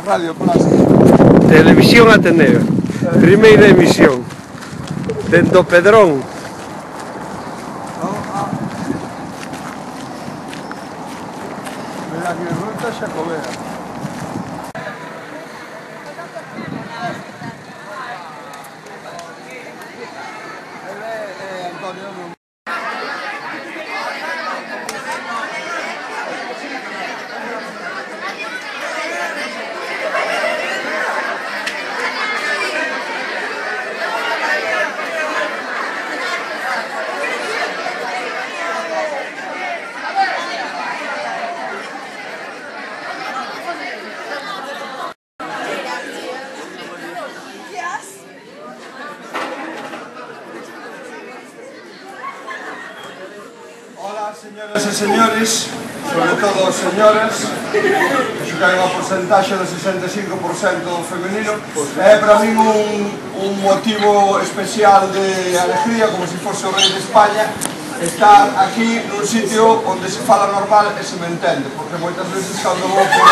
Radio Plástico. Televisión Ateneo, primeira emisión, dentro Pedrón. Mira que ruta Xacobea. Antonio. Hola, señoras e señores, sobre todo señoras, que hai unha porcentaxe do 65% femenino. É para min un motivo especial de alegría, como se fose o rei de España, estar aquí nun sitio onde se fala normal e se me entende, porque moitas veces cando vou por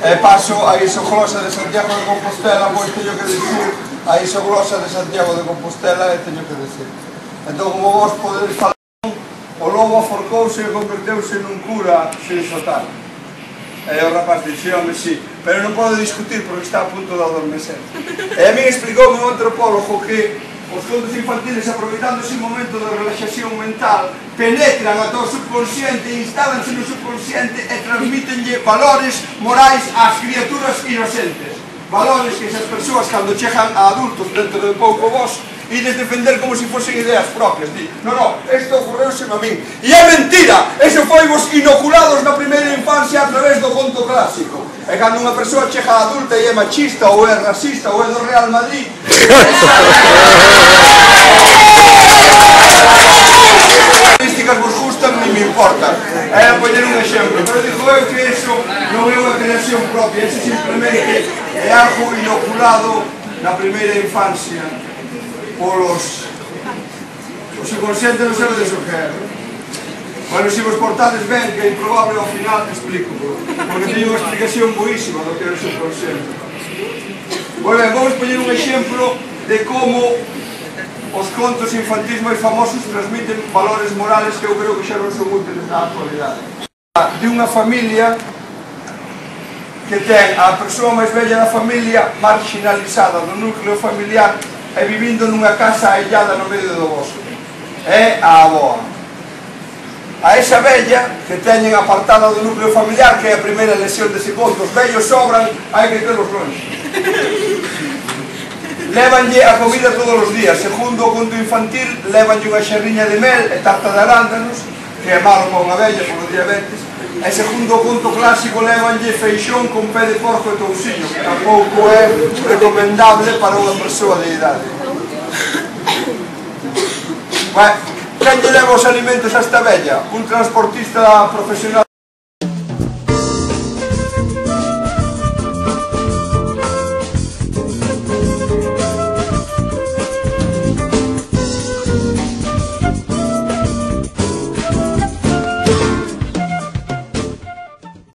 aí paso a isoglosa de Santiago de Compostela, pois teño que dicir a isoglosa de Santiago de Compostela e teño que dicir. Entón, como vos podedes falar, o lobo aforcouse e converteuse nun cura sin sotar. E o rapaz dixe, home, sí, pero non pode discutir porque está a punto de adormecer. E a mí explicoume un antropólogo que os contos infantiles, aproveitando ese momento de relaxación mental, penetran a todo o subconsciente e instálanse no subconsciente e transmítenlle valores morais ás criaturas inocentes. Valores que esas persoas, cando chegan a adultos dentro de pouco vos, ides defender como se fosen ideas propias. Di, no, isto ocorreuseme a min. E é mentira! Eso foi vos inoculados na primeira infancia a través do conto clásico. E cando unha persoa chega a adulta e é machista, ou é racista, ou é do Real Madrid, estadísticas vos gustan, ni me importan. É a poñer un exemplo, pero digo eu que eso non é unha creación propia, ese simplemente é algo inoculado na primeira infancia polos... O subconsciente non sabedes o que é. Bueno, se vos portades ben, que é improbable ao final, explico, porque teño unha explicación boísima do que é o subconsciente. Moi ben, vamos poñer un exemplo de como os contos infantis moi famosos transmiten valores morales que eu creo que xa non son útiles na actualidade. De unha familia que ten a persoa máis bella da familia marginalizada do núcleo familiar e vivindo nunha casa aillada no medio do bosque. É a aboa. A esa bella que teñen apartada do núcleo familiar, que é a primeira lesión dese conto, os vellos sobran, hai que telos longe. Lévanlle a comida todos os días. Segundo o conto infantil, lévanlle unha xerriña de mel e tarta de arándanos, que é malo para unha bella polo diabetes. E segundo o conto clásico, lévanlle feixón con pé de porco e tousiño, que tampouco é recomendable para unha persoa de idade. Quen lle leva os alimentos a esta bella? Un transportista profesional